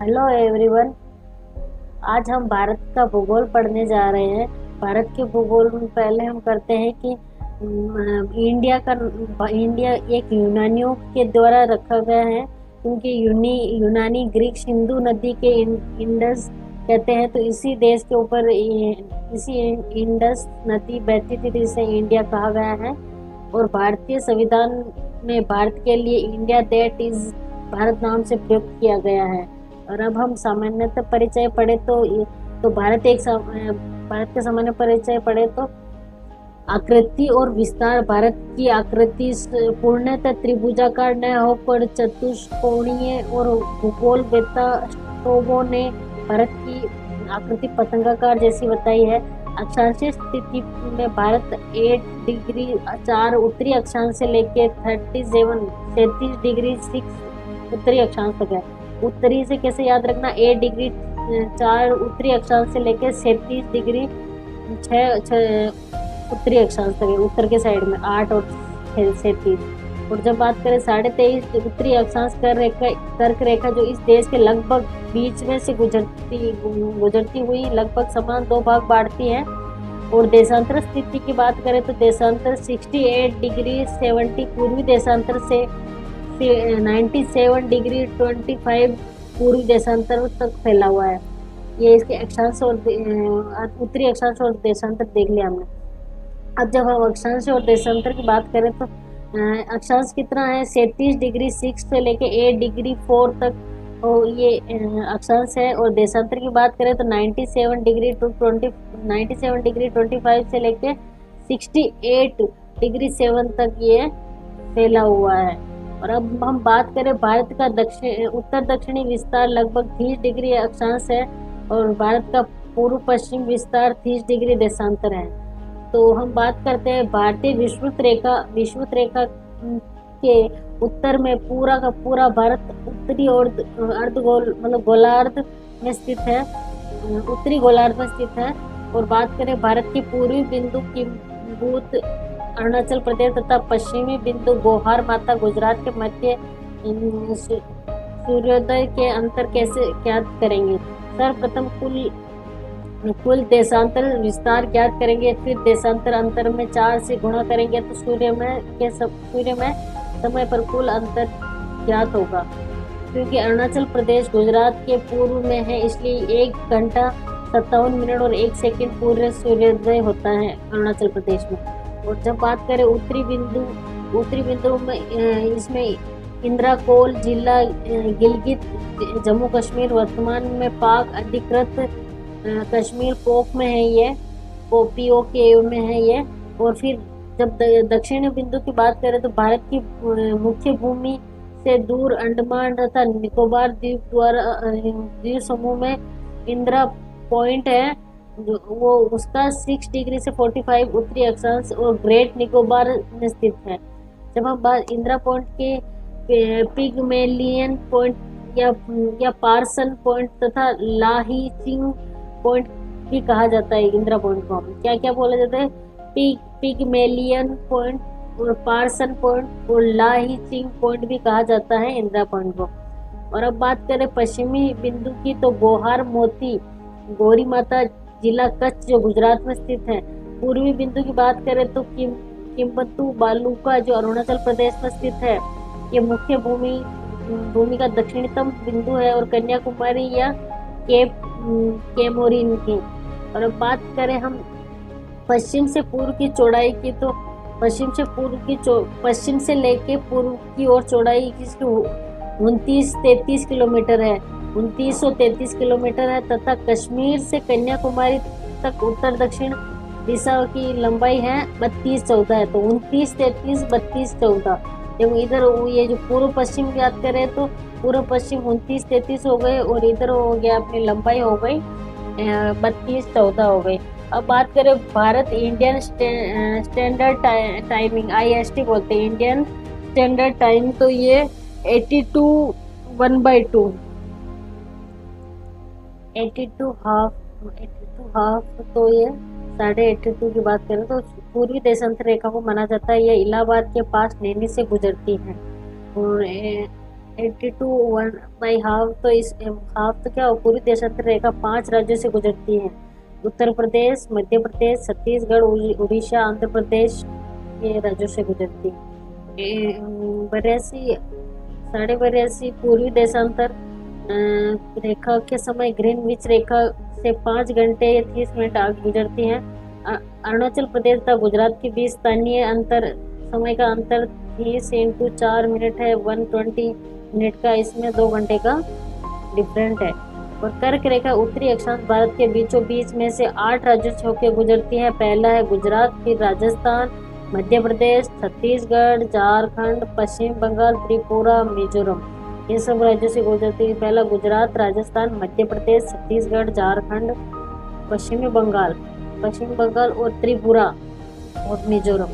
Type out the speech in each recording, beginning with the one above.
Hello everyone. आज हम भारत का भूगोल पढ़ने जा रहे हैं। भारत के भूगोल में पहले हम करते हैं कि इंडिया एक यूनानियों के द्वारा रखा गया है, क्योंकि यूनानी ग्रीक सिंधु नदी के इंडस कहते हैं। तो इसी देश के ऊपर इसी इंडस नदी बहती थी, तो इसे इंडिया कहा गया है। और भारतीय संविधान में भारत के लिए इंडिया दैट इज भारत नाम से प्रयुक्त किया गया है। और अब हम सामान्यतः परिचय पढ़े तो भारत के सामान्य परिचय पढ़े तो आकृति और विस्तार। भारत की आकृति पूर्णतः त्रिभुजाकार न होकर चतुष्कोणीय और भूगोलवेत्ता स्ट्रैबो ने भारत की आकृति पतंगाकार जैसी बताई है। अक्षांशीय स्थिति में भारत 8 डिग्री 4 उत्तरी अक्षांश से लेकर 37 डिग्री 6 उत्तरी अक्षांश तक है। उत्तरी से कैसे याद रखना, 8 डिग्री 4 उत्तरी अक्षांश से लेकर 37 डिग्री 6 उत्तरी अक्षांश तक है। उत्तर के साइड में 8 और 37। और जब बात करें 23.5 उत्तरी अक्षांश कर्क रेखा जो इस देश के लगभग बीच में से गुजरती हुई लगभग समान 2 भाग बांटती है। और देशांतर स्थिति की बात करें तो देशांतर 68 डिग्री 70 पूर्वी देशांतर से 97 डिग्री 25 पूर्वी देशांतर तक फैला हुआ है। ये इसके अक्षांश और उत्तरी अक्षांश और देशांतर देख लिया हमने। अब जब हम अक्षांश और देशांतर की बात करें तो अक्षांश कितना है, 37 डिग्री 6 से लेके 8 डिग्री 4 तक ये अक्षांश है। और देशांतर की बात करें तो 97 डिग्री 25 से लेके 68 डिग्री 7 तक ये फैला हुआ है। और अब हम बात करें भारत का उत्तर दक्षिणी विस्तार लगभग 30 डिग्री अक्षांश है और भारत का पूर्व पश्चिम विस्तार 30 डिग्री देशांतर है। तो हम बात करते हैं भारतीय विषुवत रेखा के उत्तर में पूरा का पूरा भारत उत्तरी और अर्धगोल मतलब गोलार्ध में स्थित है, उत्तरी गोलार्ध में स्थित है। और बात करें भारत की पूर्वी बिंदु की भूत अरुणाचल प्रदेश तथा पश्चिमी बिंदु गोहार माता गुजरात के मध्य सूर्योदय के अंतर कैसे ज्ञात करेंगे। सर्वप्रथम कुल देशांतर विस्तार ज्ञात करेंगे, फिर देशांतर अंतर में 4 से गुणा करेंगे तो सूर्य में समय पर कुल अंतर ज्ञात होगा। क्योंकि अरुणाचल प्रदेश गुजरात के पूर्व में है, इसलिए 1 घंटा 57 मिनट और 1 सेकंड पूर्व सूर्योदय होता है अरुणाचल प्रदेश में। और जब बात करें उत्तरी बिंदु में इसमें इंदिरा कोल जिला गिलगित जम्मू कश्मीर वर्तमान में पाक अधिकृत कश्मीर पोक में है, ये POK में है ये। और फिर जब दक्षिणी बिंदु की बात करें तो भारत की मुख्य भूमि से दूर अंडमान तथा निकोबार द्वीप समूह में इंदिरा पॉइंट है, जो वो उसका 6 डिग्री से 45 उत्तरी अक्षांश और ग्रेट निकोबार में स्थित है। जब हम बात इंदिरा पॉइंट के पिगमेलियन पॉइंट या पार्सन पॉइंट तथा लाहीचिंग पॉइंट भी कहा जाता है। इंदिरा पॉइंट को क्या क्या बोला जाता है, पिगमेलियन पॉइंट और पार्सन पॉइंट और लाहीचिंग पॉइंट भी कहा जाता है इंदिरा पॉइंट को। और अब बात करें पश्चिमी बिंदु की तो गोहार मोती गौरी माता जिला कच्छ जो गुजरात में स्थित है। पूर्वी बिंदु की बात करें तो किम्बतू बालूका जो अरुणाचल प्रदेश में स्थित है, ये मुख्य भूमि का दक्षिणतम बिंदु है। और कन्याकुमारी या केप केमोरिन की। और अब बात करें हम पश्चिम से पूर्व की चौड़ाई की तो पश्चिम से लेके पूर्व की ओर चौड़ाई जिसकी 2933 किलोमीटर है, 2933 किलोमीटर है तथा कश्मीर से कन्याकुमारी तक उत्तर दक्षिण दिशा की लंबाई है 3214 है। तो 2933 3214। जब इधर ये जो पूर्व पश्चिम की बात करें तो पूर्व पश्चिम 2933 हो गए और इधर हो गया अपनी लंबाई हो गई 3214 हो गई। अब बात करें Bharat Indian standard timing IST बोलते हैं, इंडियन स्टैंडर्ड टाइम, तो ये 82 1/2 82 हाफ तो ये 82.5 की बात करें तो पूर्वी देशांतर रेखा को माना जाता है। यह इलाहाबाद के पास नैनी से गुजरती है। और 82 वन बाई हाफ, तो इस हाफ तो क्या पूरी देशांतर रेखा 5 राज्यों से गुजरती है। उत्तर प्रदेश, मध्य प्रदेश, छत्तीसगढ़, उड़ीसा, आंध्र प्रदेश, ये राज्यों से गुजरती है। 82 पूर्वी देशांतर रेखा के समय ग्रीनविच रेखा से 5 घंटे 30 मिनट आगे गुजरती है। अरुणाचल प्रदेश तथा गुजरात के बीच स्थानीय अंतर समय का अंतर 30 इंटू 4 मिनट है, 120 मिनट का, इसमें 2 घंटे का डिफरेंट है। और कर्क रेखा उत्तरी अक्षांश भारत के बीचों बीच में से 8 राज्यों से होकर गुजरती है। पहला है गुजरात, फिर राजस्थान, मध्य प्रदेश, छत्तीसगढ़, झारखंड, पश्चिम बंगाल, त्रिपुरा, मिजोरम, ये सब राज्यों से गुजरती है। पहला गुजरात, राजस्थान, मध्य प्रदेश, छत्तीसगढ़, झारखंड, पश्चिम बंगाल और त्रिपुरा और मिजोरम।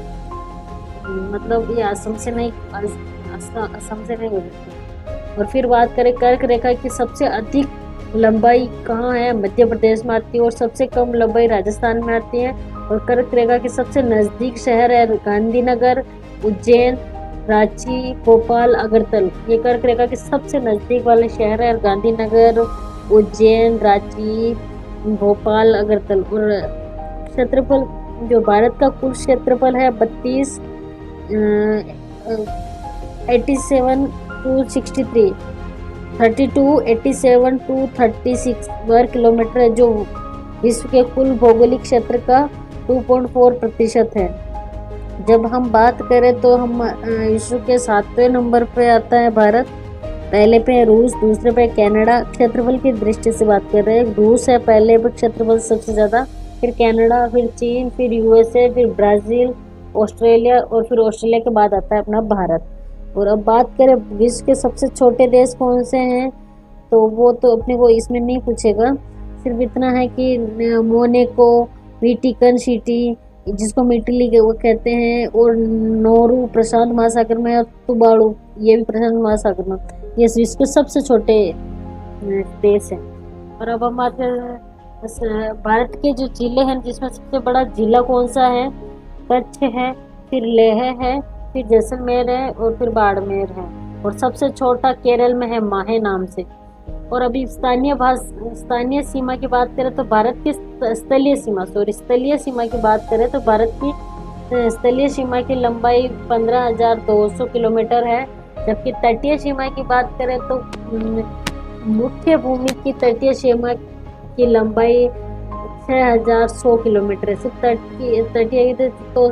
मतलब ये असम से नहीं, असम से नहीं गुजरती। और फिर बात करें कर्क रेखा की सबसे अधिक लंबाई कहाँ है, मध्य प्रदेश में आती है, और सबसे कम लंबाई राजस्थान में आती है। और कर्क रेखा के सबसे नजदीक शहर है गांधीनगर, उज्जैन, रांची, भोपाल, अगरतल, ये कर्क रेखा के सबसे नजदीक वाले शहर है, गांधीनगर, उज्जैन, रांची, भोपाल, अगरतल। और क्षेत्रफल, जो भारत का कुल क्षेत्रफल है 87 टू 36 वर्ग किलोमीटर है, जो विश्व के कुल भौगोलिक क्षेत्र का 2.4% है। जब हम बात करें तो हम विश्व के 7वें नंबर पे आता है भारत, पहले पे है रूस, दूसरे पे कनाडा। क्षेत्रफल की दृष्टि से बात कर रहे हैं, रूस है पहले पे क्षेत्रफल सबसे ज़्यादा, फिर कनाडा, फिर चीन, फिर यूएसए, फिर ब्राज़ील, ऑस्ट्रेलिया, और फिर ऑस्ट्रेलिया के बाद आता है अपना भारत। और अब बात करें विश्व के सबसे छोटे देश कौन से हैं, तो वो तो अपने को इसमें नहीं पूछेगा, सिर्फ इतना है कि मोनेको, वेटिकन सिटी जिसको इटली के वो कहते हैं, और नौरू प्रशांत महासागर में, और तुबाड़ू ये भी प्रशांत महासागर में, ये विश्व के सबसे छोटे देश हैं। और अब हम बात करें भारत के जो जिले हैं, जिसमें सबसे बड़ा जिला कौन सा है, कच्छ है, फिर लेह है, फिर जैसलमेर है, और फिर बाड़मेर है। और सबसे छोटा केरल में है, माहे नाम से। और अभी स्थानीय सीमा की बात करें तो भारत की स्थलीय सीमा की बात करें तो भारत की स्थलीय सीमा की लंबाई 15,200 किलोमीटर है, जबकि तटीय सीमा की बात करें तो मुख्य भूमि की तटीय सीमा की लंबाई 6,100 किलोमीटर है। सिर्फ तटीय तो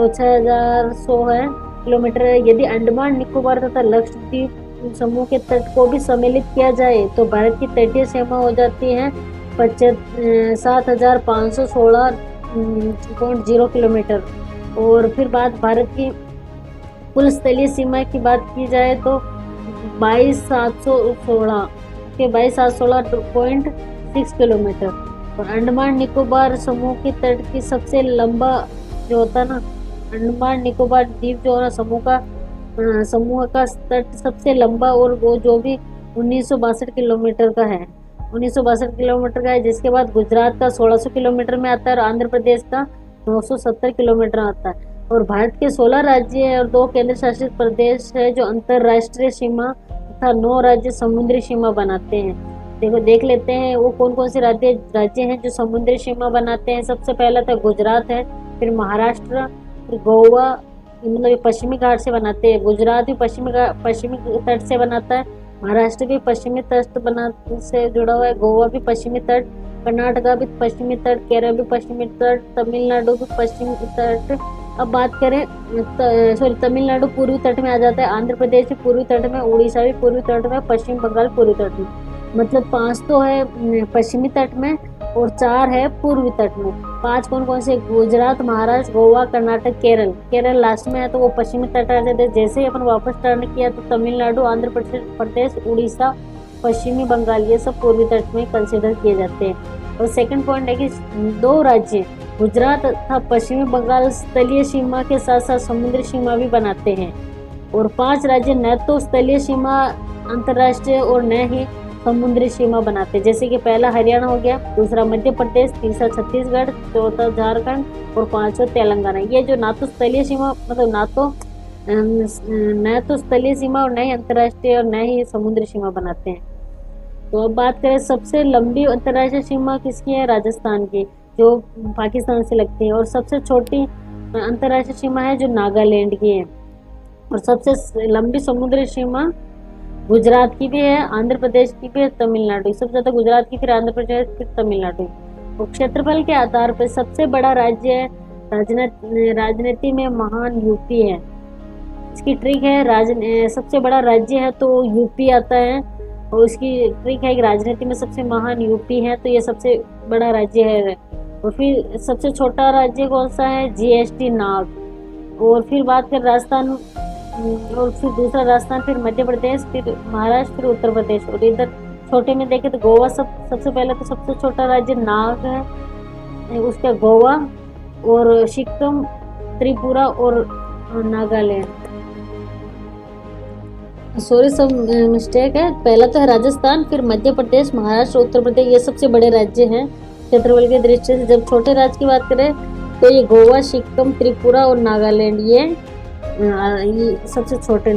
6,100 है किलोमीटर है। यदि अंडमान निकोबार तथा लक्षद्वीप समूह के तट को भी सम्मिलित किया जाए तो भारत की तटीय सीमा हो जाती है 7,516.0 किलोमीटर। और फिर बात भारत की कुल स्थलीय सीमा की बात की जाए तो 22,716.6 किलोमीटर। और अंडमान निकोबार समूह के तट की सबसे लंबा जो होता है ना, अंडमान निकोबार द्वीप जो है समूह का तट सबसे लंबा, और वो जो भी 1962 किलोमीटर का है, 1962 किलोमीटर का है, जिसके बाद गुजरात का 1600 किलोमीटर में आता है, और आंध्र प्रदेश का 970 किलोमीटर आता है। और भारत के 16 राज्य है और 2 केंद्र शासित प्रदेश है जो अंतरराष्ट्रीय सीमा तथा 9 राज्य समुद्री सीमा बनाते हैं। देख लेते हैं वो कौन कौन से राज्य हैं जो समुद्री सीमा बनाते हैं। सबसे पहला तो गुजरात है, फिर महाराष्ट्र, फिर गोवा, मतलब ये पश्चिमी घाट से बनाते हैं। गुजरात भी पश्चिमी तट से बनाता है, महाराष्ट्र भी पश्चिमी तट से जुड़ा हुआ है, गोवा भी पश्चिमी तट, कर्नाटका भी पश्चिमी तट, केरल भी पश्चिमी तट, तमिलनाडु भी पश्चिमी तट। अब बात करें तमिलनाडु पूर्वी तट में आ जाता है, आंध्र प्रदेश भी पूर्वी तट में, उड़ीसा भी पूर्वी तट में, पश्चिम बंगाल पूर्वी तट में। मतलब 5 तो है पश्चिमी तट में और 4 है पूर्वी तट में। 5 कौन कौन से, गुजरात, महाराष्ट्र, गोवा, कर्नाटक, केरल लास्ट में है तो वो पश्चिमी तट आ जाते हैं। जैसे ही अपन वापस टर्न किया तो तमिलनाडु, आंध्र प्रदेश, उड़ीसा, पश्चिमी बंगाल, ये सब पूर्वी तट में कंसिडर किए जाते हैं। और सेकंड पॉइंट है कि 2 राज्य गुजरात तथा पश्चिमी बंगाल स्थलीय सीमा के साथ साथ समुद्री सीमा भी बनाते हैं। और 5 राज्य न तो स्थलीय सीमा अंतर्राष्ट्रीय और न ही समुद्री सीमा बनाते, जैसे कि पहला हरियाणा हो गया, दूसरा मध्य प्रदेश, तीसरा छत्तीसगढ़, चौथा झारखंड और 5वां तेलंगाना। ये जो ना तो स्थलीय सीमा मतलब ना तो न तो स्थलीय सीमा और न ही अंतर्राष्ट्रीय और न ही समुद्री सीमा बनाते हैं। तो अब बात करें सबसे लंबी अंतर्राष्ट्रीय सीमा किसकी है, राजस्थान की, जो पाकिस्तान से लगती है। और सबसे छोटी अंतर्राष्ट्रीय सीमा है जो नागालैंड की है। और सबसे लंबी समुद्री सीमा गुजरात की भी है, आंध्र प्रदेश की भी है, तमिलनाडु। सबसे ज्यादा गुजरात की, फिर आंध्र प्रदेश, फिर तमिलनाडु। और क्षेत्रफल के आधार पर सबसे बड़ा राज्य है राजनीति में महान यूपी है। इसकी ट्रिक है सबसे बड़ा राज्य है तो यूपी आता है। और इसकी ट्रिक है कि राजनीति में सबसे महान यूपी है, तो ये सबसे बड़ा राज्य है। और फिर सबसे छोटा राज्य कौन सा है, जीएसटी नाग। और फिर बात कर राजस्थान, और फिर दूसरा राजस्थान, फिर मध्य प्रदेश, फिर महाराष्ट्र, फिर उत्तर प्रदेश। और इधर छोटे में देखे तो गोवा सबसे पहले, तो सबसे छोटा राज्य नाग है, उसका गोवा, और सिक्किम, त्रिपुरा और नागालैंड। सॉरी, सब मिस्टेक है। पहला तो है राजस्थान, फिर मध्य प्रदेश, महाराष्ट्र, उत्तर प्रदेश, ये सबसे बड़े राज्य हैं क्षेत्रफल की दृष्टि से। जब छोटे राज्य की बात करें तो ये गोवा, सिक्किम, त्रिपुरा और नागालैंड, ये सबसे छोटे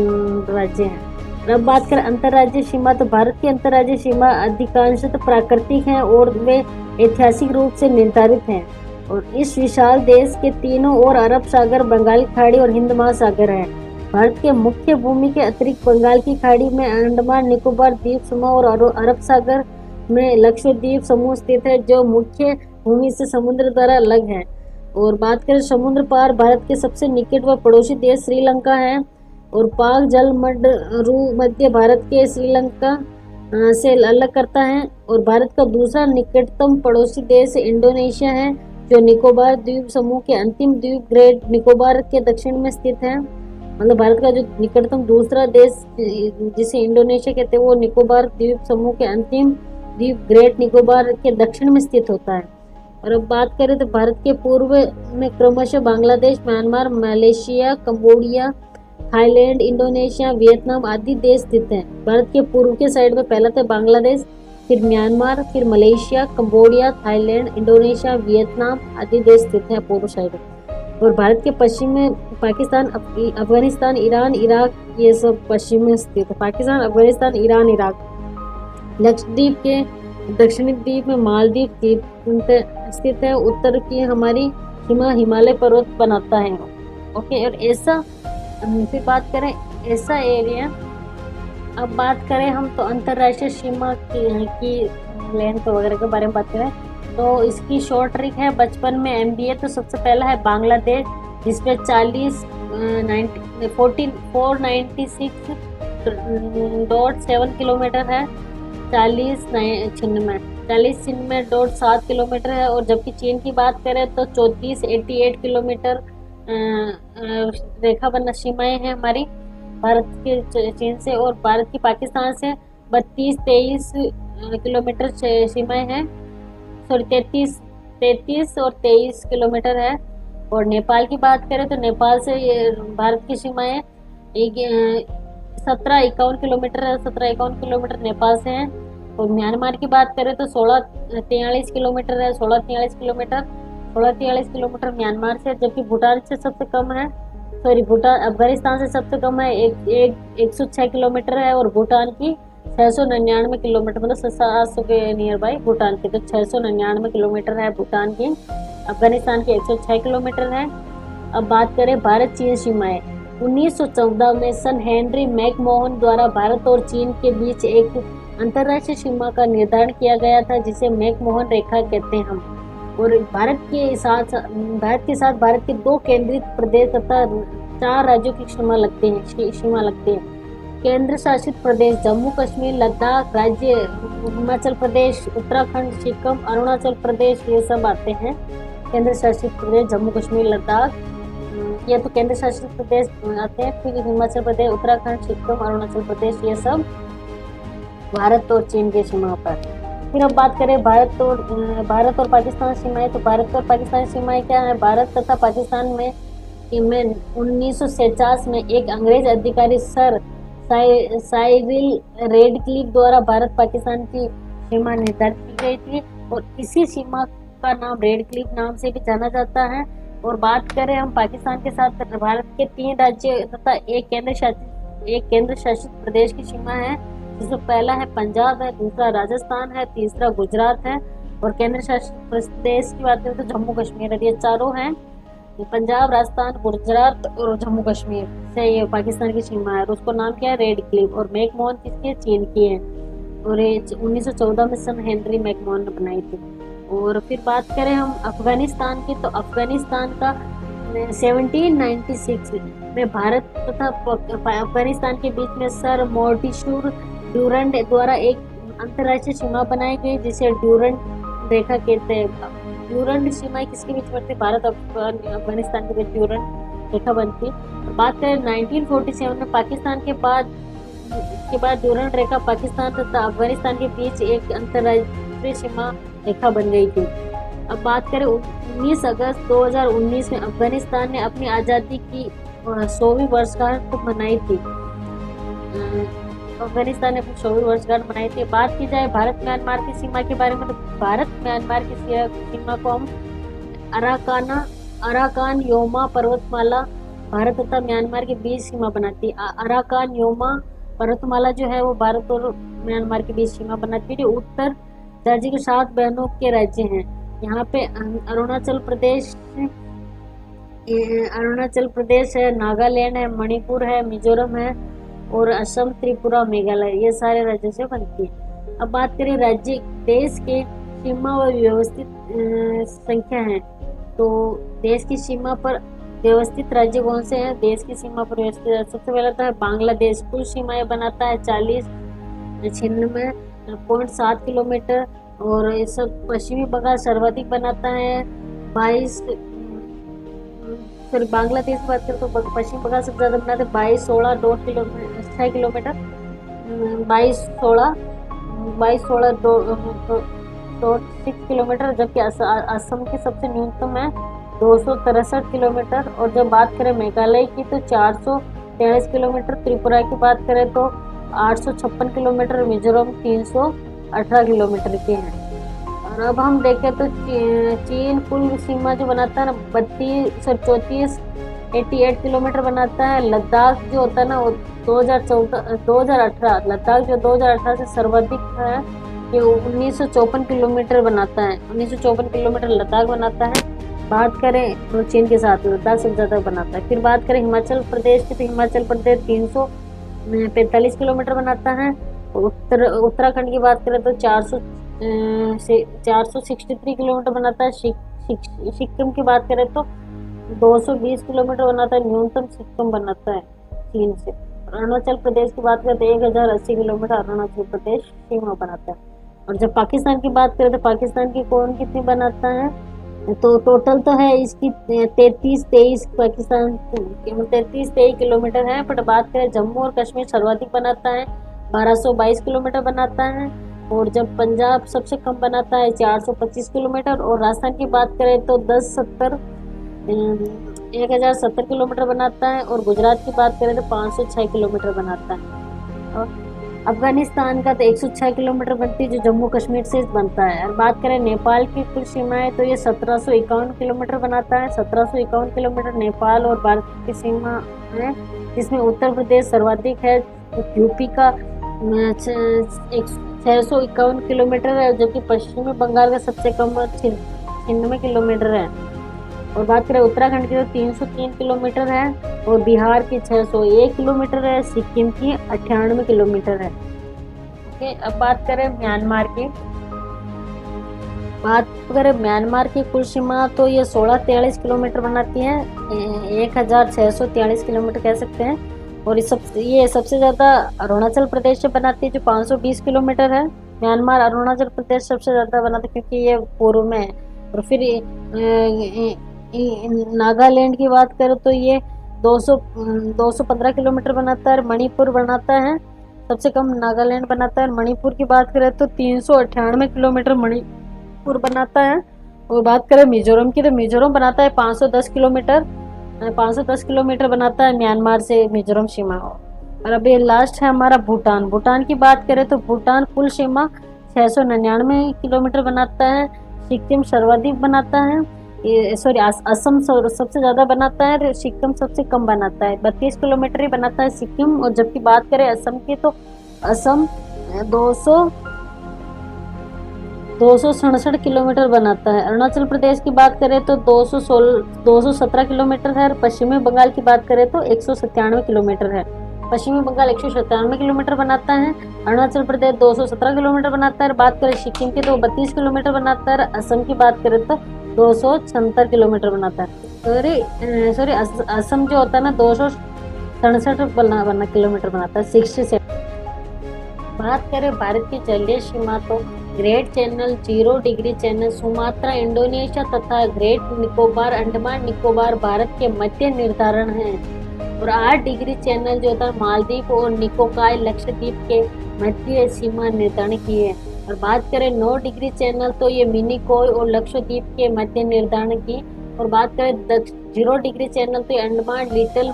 राज्य हैं। अब बात करें अंतर्राज्यीय सीमा, तो भारत की अंतर्राज्यीय सीमा अधिकांशतः प्राकृतिक है और वे ऐतिहासिक रूप से निर्धारित हैं। और इस विशाल देश के तीनों ओर अरब सागर, बंगाल की खाड़ी और हिंद महासागर है। भारत के मुख्य भूमि के अतिरिक्त बंगाल की खाड़ी में अंडमान निकोबार द्वीप समूह और अरब सागर में लक्षद्वीप समूह स्थित है, जो मुख्य भूमि से समुद्र द्वारा अलग है। और बात करें समुद्र पार, भारत के सबसे निकट व पड़ोसी देश श्रीलंका है। और पाक जल मध्य भारत के श्रीलंका से अलग करता है। और भारत का दूसरा निकटतम पड़ोसी देश इंडोनेशिया है, जो निकोबार द्वीप समूह के अंतिम द्वीप ग्रेट निकोबार के दक्षिण में स्थित है। मतलब भारत का जो निकटतम दूसरा देश जिसे इंडोनेशिया कहते हैं, वो निकोबार द्वीप समूह के अंतिम द्वीप ग्रेट निकोबार के दक्षिण में स्थित होता है। और अब बात करें तो भारत के पूर्व में क्रमशः Bangladesh, Myanmar, Malaysia, Cambodia, Thailand, Indonesia, Vietnam आदि देश स्थित हैं। भारत के पूर्व के साइड में पहला था बांग्लादेश, फिर म्यांमार, फिर Malaysia, Cambodia, Thailand, Indonesia, Vietnam आदि देश स्थित हैं पूर्व साइड में। और भारत के पश्चिम में पाकिस्तान, अफगानिस्तान, ईरान, इराक, ये सब पश्चिम में स्थित है। Pakistan, Afghanistan, Iran, Iraq. लक्षद्वीप के दक्षिणी द्वीप में मालदीव स्थित है। उत्तर की हमारी सीमा हिमालय पर्वत बनाता है। ओके, और ऐसा फिर बात करें ऐसा एरिया। अब बात करें हम तो अंतर्राष्ट्रीय सीमा की लेंथ वगैरह के बारे में बात करें तो इसकी शॉर्ट ट्रिक है बचपन में MBA। तो सबसे पहला है बांग्लादेश, जिसपे 496.7 किलोमीटर है, 4096.7 किलोमीटर है। और जबकि चीन की बात करें तो 3488 किलोमीटर रेखा बना सीमाएं हैं हमारी भारत के चीन से। और भारत की पाकिस्तान से 32-23 किलोमीटर सीमाएं हैं, सॉरी 33 और 23 किलोमीटर है। और नेपाल की बात करें तो नेपाल से ये भारत की सीमाएं 1751 किलोमीटर है, 1751 किलोमीटर नेपाल से है। और म्यांमार की बात करें तो 1643 किलोमीटर है, 1643 किलोमीटर म्यांमार से। जबकि भूटान से सबसे कम है, सॉरी भूटान अफगानिस्तान से सबसे कम है, 106 किलोमीटर है। और भूटान की 699 किलोमीटर, मतलब 700 के नियर बाई भूटान के, तो 699 किलोमीटर है भूटान की। अफगानिस्तान की 106 किलोमीटर है। अब बात करें भारत चीन सीमाएं। 1914 में सन हेनरी मैकमोहन द्वारा भारत और चीन के बीच एक अंतर्राष्ट्रीय सीमा का निर्धारण किया गया था, जिसे मैकमोहन रेखा कहते हैं हम। और भारत के साथ भारत के 2 केंद्रित प्रदेश तथा 4 राज्यों की सीमा लगते हैं। केंद्र शासित प्रदेश जम्मू कश्मीर, लद्दाख, राज्य हिमाचल प्रदेश, उत्तराखंड, सिक्किम, अरुणाचल प्रदेश, ये सब आते हैं केंद्र शासित प्रदेश। जम्मू कश्मीर, लद्दाख, ये तो केंद्र शासित प्रदेश आते हैं। फिर हिमाचल प्रदेश, उत्तराखंड, सिक्किम, अरुणाचल प्रदेश, ये सब भारत और चीन की सीमा पर। फिर अब बात करें भारत और पाकिस्तान सीमाएं। तो भारत और पाकिस्तान सीमाएं क्या है? भारत तथा पाकिस्तान में 1949 में एक अंग्रेज अधिकारी सर साइरिल रेडक्लिफ द्वारा भारत पाकिस्तान की सीमा निर्धारित की गई थी। और इसी सीमा का नाम रेडक्लिफ नाम से भी जाना जाता है। और बात करें हम पाकिस्तान के साथ, भारत के 3 राज्य तथा एक केंद्र शासित प्रदेश की सीमा है, जिसमें पहला है पंजाब है, दूसरा राजस्थान है, तीसरा गुजरात है, और केंद्र शासित प्रदेश की बात करें तो जम्मू कश्मीर है। ये चारों हैं, पंजाब, राजस्थान, गुजरात और जम्मू कश्मीर से ये पाकिस्तान की सीमा है। और उसको नाम क्या है, रेड क्लिफ। और मैकमोहन किसकी है, चीन की है, और ये 1914 में सन हेनरी मैकमोहन ने बनाई थी। और फिर बात करें हम अफगानिस्तान की, तो अफगानिस्तान का 1796 में भारत तथा अफगानिस्तान के बीच में सर मोर्टिशूर ड्यूरंड द्वारा एक अंतर्राष्ट्रीय सीमा बनाई गई, जिसे ड्यूरंड रेखा कहते हैं। ड्यूरंड सीमा किसके बीच बनती है, भारत अफगानिस्तान के बीच ड्यूरंड रेखा बनती है। बात करें 1947 में पाकिस्तान के बाद ड्यूरंड रेखा पाकिस्तान तथा अफगानिस्तान के बीच एक अंतर्राष्ट्रीय सीमा रेखा बन गई थी। अब बात करें 19 अगस्त 2019 में अफगानिस्तान ने अपनी आज़ादी की 100वीं वर्षगांठ मनाई थी। अफगानिस्तान ने अपनी 100वीं वर्षगांठ मनाई थी। बात की जाए भारत म्यांमार की सीमा के बारे में, तो भारत म्यांमार की सीमा को हम अराकान योमा पर्वतमाला भारत तथा म्यांमार के बीच सीमा बनाती है। अराकान योमा पर्वतमाला जो है वो भारत और म्यांमार के बीच सीमा बनाती है। जो उत्तर राज्य के 7 बहनों के राज्य हैं। यहाँ पे अरुणाचल प्रदेश है, नागालैंड है, मणिपुर है, मिजोरम है, और असम, त्रिपुरा, मेघालय, ये सारे राज्यों से बनती है। अब बात करें राज्य देश के सीमा व व्यवस्थित संख्या है, तो देश की सीमा पर व्यवस्थित राज्य कौन से हैं, देश की सीमा पर व्यवस्थित सबसे पहला तो है बांग्लादेश। कुल सीमाएं बनाता है 40.7 किलोमीटर, और ये सब पश्चिमी बंगाल सर्वाधिक बनाता है 22। फिर बांग्लादेश की बात करें तो पश्चिम बंगाल सबसे ज़्यादा बनाते हैं 6 किलोमीटर 22.6 किलोमीटर, जबकि असम की सबसे न्यूनतम है 263 किलोमीटर। और जब बात करें मेघालय की तो 443 किलोमीटर, त्रिपुरा की बात करें तो 856 किलोमीटर, मिजोरम 318 किलोमीटर की है। और अब हम देखें तो चीन कुल सीमा जो बनाता है ना 88 किलोमीटर बनाता है। लद्दाख जो होता है ना वो 2018 लद्दाख जो 2018 से सर्वाधिक है, ये 1954 किलोमीटर बनाता है। 1954 किलोमीटर लद्दाख बनाता है। बात करें तो चीन के साथ लद्दाख सबसे ज़्यादा बनाता है। फिर बात करें हिमाचल प्रदेश की, तो हिमाचल प्रदेश 345 किलोमीटर बनाता है। उत्तराखंड की बात करें तो 463 किलोमीटर बनाता है। सिक्किम की बात करें तो 220 किलोमीटर बनाता है, न्यूनतम सिक्किम बनाता है चीन से। अरुणाचल प्रदेश की बात करें तो 1080 किलोमीटर अरुणाचल प्रदेश सीमा बनाता है। और जब पाकिस्तान की बात करें तो पाकिस्तान की कौन कितनी बनाता है, तो टोटल तो है इसकी 33-23 पाकिस्तान 33-23 किलोमीटर है। बट बात करें जम्मू और कश्मीर सर्वाधिक बनाता है 1222 किलोमीटर बनाता है। और जब पंजाब सबसे कम बनाता है 425 किलोमीटर। और राजस्थान की बात करें तो 1070 किलोमीटर बनाता है। और गुजरात की बात करें तो 506 किलोमीटर बनाता है। और अफगानिस्तान का तो 106 किलोमीटर बनती है, जो जम्मू कश्मीर से बनता है। और बात करें नेपाल की कुल सीमाएं तो ये 1751 किलोमीटर बनाता है। 1751 किलोमीटर नेपाल और भारत की सीमा है, जिसमें उत्तर प्रदेश सर्वाधिक है, यूपी का 651 किलोमीटर है, जबकि पश्चिमी बंगाल का सबसे कम 96 किलोमीटर है। और बात करें उत्तराखंड की तो 303 किलोमीटर है, और बिहार की 601 किलोमीटर है, सिक्किम की 98 किलोमीटर है। ओके, अब बात करें म्यांमार की कुल सीमा तो ये 1643 किलोमीटर बनाती है, 1643 किलोमीटर कह सकते हैं। और ये सबसे ज़्यादा अरुणाचल प्रदेश से बनाती है, जो 520 किलोमीटर है। म्यांमार अरुणाचल प्रदेश सबसे ज़्यादा बनाता है क्योंकि ये पूर्व में है। और फिर नागालैंड की बात करें तो ये 215 किलोमीटर बनाता है। मणिपुर बनाता है, सबसे कम नागालैंड बनाता है। मणिपुर की बात करें तो 398 किलोमीटर मणिपुर बनाता है। और बात करें मिजोरम की, तो मिजोरम बनाता है 510 किलोमीटर बनाता है म्यांमार से मिजोरम सीमा। और अभी लास्ट है हमारा भूटान की बात करें तो भूटान कुल सीमा 699 किलोमीटर बनाता है। सिक्किम सर्वाधिक बनाता है, सॉरी, असम सबसे ज़्यादा बनाता है और सिक्किम सबसे कम बनाता है। 32 किलोमीटर ही बनाता है सिक्किम। और जबकि बात करें असम की, तो असम 267 किलोमीटर बनाता है। अरुणाचल प्रदेश की बात करें तो 217 किलोमीटर है। और पश्चिमी बंगाल की बात करें तो 197 किलोमीटर है। पश्चिमी बंगाल 197 किलोमीटर बनाता है, अरुणाचल प्रदेश 217 किलोमीटर बनाता है। और बात करें सिक्किम की तो 32 किलोमीटर बनाता है। असम की बात करें तो 276 किलोमीटर बनाता है। सॉरी, असम जो होता है ना, 267 बना किलोमीटर बनाता है, 67। बात करें भारत की जलीय सीमा तो great channel, 0 degree channel, Sumatra, Indonesia तथा ग्रेट निकोबार, अंडमान निकोबार भारत के मध्य निर्धारण है। और 8 डिग्री चैनल जो होता है मालदीव और निकोबार लक्षद्वीप के मध्य सीमा निर्धारण की है। और बात करें 9 डिग्री चैनल तो ये मिनिकॉय और लक्षद्वीप के मध्य निर्धारण की। और बात करें 0 डिग्री चैनल तो ये अंडमान लिटिल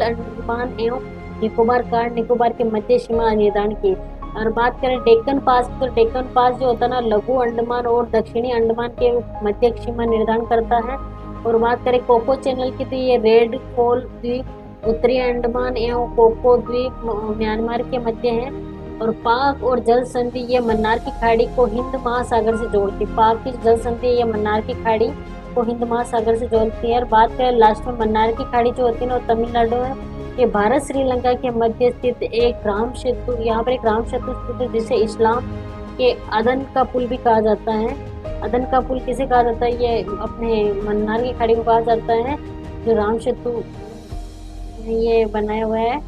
अंडमान एवं निकोबार के मध्य सीमा निर्धारण की। और बात करें डेक्कन पास तो डेक्कन पास जो होता है ना, लघु अंडमान और दक्षिणी अंडमान के मध्य सीमा निर्धारण करता है। और बात करें कोको चैनल की तो ये रेड कोल द्वीप उत्तरी अंडमान एवं कोको द्वीप म्यांमार के मध्य है। और पाक और जल संधि ये मन्नार की खाड़ी को हिंद महासागर से जोड़ती है। पाक की जल संधि ये मन्नार की खाड़ी को हिंद महासागर से जोड़ती है। और बात करें लास्ट में मन्नार की खाड़ी जो होती है ना, तमिलनाडु है। ये भारत श्रीलंका के मध्य स्थित एक राम सेतु, यहाँ पर एक राम सेतु स्थित है, जिसे इस्लाम के अदन का पुल भी कहा जाता है। अदन का पुल किसे कहा जाता है? ये अपने मन्नार की खाड़ी को कहा जाता है, जो राम सेतु ये बनाया हुआ है।